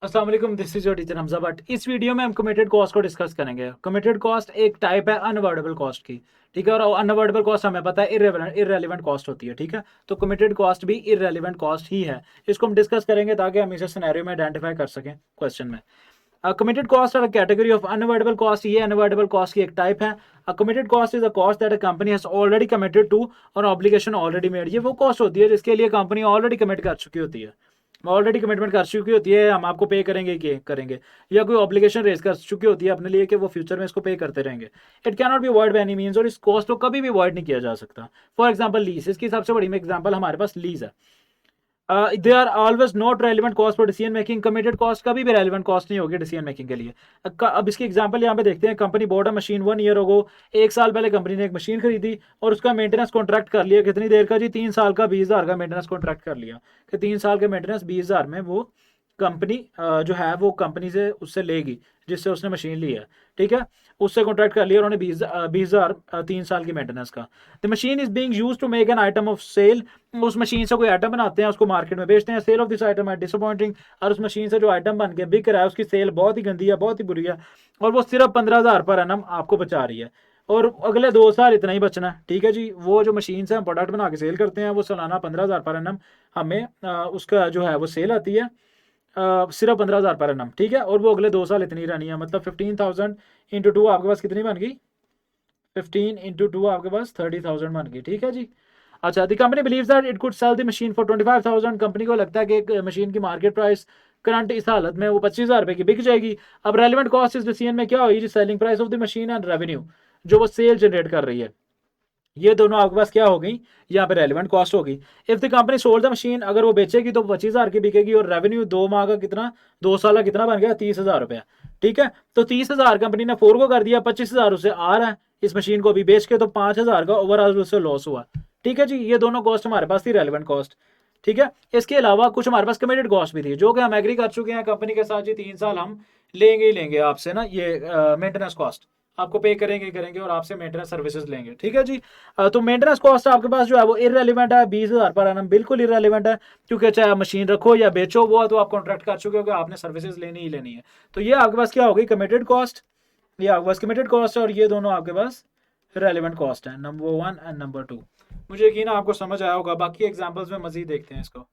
अस्सलाम वालेकुम, this is your teacher Hamza Bhatt. इस वीडियो में हम कमिटेड कॉस्ट को डिस्कस करेंगे। कमिटेड कॉस्ट एक टाइप है अनअवॉइडेबल कॉस्ट की, ठीक है। और अनअवॉइडेबल कॉस्ट हमें पता है इररेलेवेंट कॉस्ट होती है, ठीक है। तो कमिटेड कॉस्ट भी इररेलेवेंट कॉस्ट ही है। इसको हम डिस्कस करेंगे ताकि हम इसे सिनेरियो में आइडेंटिफाई कर सकें क्वेश्चन में। Committed cost are category of unavoidable cost. ये अनअवॉइडेबल कॉस्ट की एक टाइप है। Committed cost is a cost that a company has already committed to और ऑब्लिगेशन ऑलरेडी मेड। ये वो कॉस्ट होती है जिसके लिए कंपनी ऑलरेडी कमिट कर चुकी होती है, ऑलरेडी कमिटमेंट कर चुकी होती है, हम आपको पे करेंगे कि करेंगे, या कोई ऑब्लिगेशन रेज कर चुकी होती है अपने लिए कि वो फ्यूचर में इसको पे करते रहेंगे। It can not be avoid by any means, और इस कॉस्ट को कभी भी अवॉइड नहीं किया जा सकता। फॉर एग्जाम्पल लीज, इसकी सबसे बड़ी एग्जाम्पल हमारे पास लीज है। They are always not relevant cost for decision making. Committed cost कभी भी रेलिवेंट कॉस्ट नहीं होगी डिसीजन मेकिंग के लिए। अब इसकी एग्जांपल यहाँ पे देखते हैं। कंपनी बोर्ड अ मशीन 1 ईयर हो, 1 साल पहले कंपनी ने एक मशीन खरीदी और उसका मेंटेनेंस कॉन्ट्रैक्ट कर लिया। कितनी देर का जी? 3 साल का, 20,000 का मेंटेनेंस कॉन्ट्रैक्ट कर लिया कि 3 साल के मेंटेनेंस 20,000 में वो कंपनी जो है वो कंपनी से उससे लेगी जिससे उसने मशीन ली है, ठीक है। उससे कॉन्ट्रैक्ट कर लिया उन्होंने 20,000 3 साल की मेंटेनेंस का। The machine is being used to make an item of sale. उस मशीन से कोई आइटम बनाते हैं, उसको मार्केट में बेचते हैं। सेल ऑफ दिस आइटम है डिसअपॉइंटिंग। और उस मशीन से जो आइटम बन के बिक रहा है उसकी सेल बहुत ही गंदी है, बहुत ही बुरी है, और वो सिर्फ 15,000 पर एनम आपको बचा रही है। और अगले 2 साल इतना ही बचना है, ठीक है जी। वो जो मशीन से हम प्रोडक्ट बना के सेल करते हैं वो सालाना 15,000 पर एनम हमें उसका जो है वो सेल आती है, सिर्फ 15,000 पर एनम, ठीक है। और वो अगले 2 साल इतनी रहनी है, मतलब 15,000 इंटू 2 आपके पास कितनी बन गई? 15 इंटू 2 आपके पास 30,000 बन गई, ठीक है जी। अच्छा, the company believes that it could sell the machine for 25,000। Company को लगता है कि एक मशीन की मार्केट प्राइस करंट इस हालत में वो 25,000 रुपए की बिक जाएगी। अब रेलिवेंट कॉस्ट इस डिसीजन में क्या होगी? Selling price of the machine and revenue, जो वो सेल जनरेट कर रही है, ये दोनों आपके पास क्या हो गई? यहाँ पे रेलिवेंट कॉस्ट होगी। If the company sold the machine, अगर वो बेचेगी तो 25,000 की बिकेगी, और रेवेन्यू 2 माह का कितना, 2 साल का कितना बन गया? 30,000 रुपया, ठीक है। तो 30,000 कंपनी ने फोर को कर दिया, 25,000 उसे आ रहा है इस मशीन को अभी बेच के, तो 5,000 का ओवरऑल उससे लॉस हुआ, ठीक है जी। ये दोनों कॉस्ट हमारे पास थी, रेलिवेंट कॉस्ट, ठीक है। इसके अलावा कुछ हमारे पास कमिटेड कॉस्ट भी थी, जो कि हम एग्री कर चुके हैं कंपनी के साथ जी, 3 साल हम लेंगे ही लेंगे आपसे ना, ये मेंटेनेंस कॉस्ट आपको पे करेंगे करेंगे और आपसे मेंटेनेंस सर्विसेज लेंगे, ठीक है जी। तो मेंटेनेंस कॉस्ट आपके पास जो है वो इररेलेवेंट है, 20,000 पर एनम बिल्कुल इररेलेवेंट है, क्योंकि चाहे आप मशीन रखो या बेचो, वो तो आप कॉन्ट्रैक्ट कर चुके हो कि आपने सर्विसेज लेनी ही लेनी है। तो ये आपके पास क्या होगी? Committed cost. ये आपके पास कमिटेड कॉस्ट है, और ये दोनों आपके पास रेलिवेंट कॉस्ट है, नंबर 1 एंड नंबर 2। मुझे यकीन है आपको समझ आया होगा। बाकी एग्जाम्पल्स में मजीद देखते हैं इसको।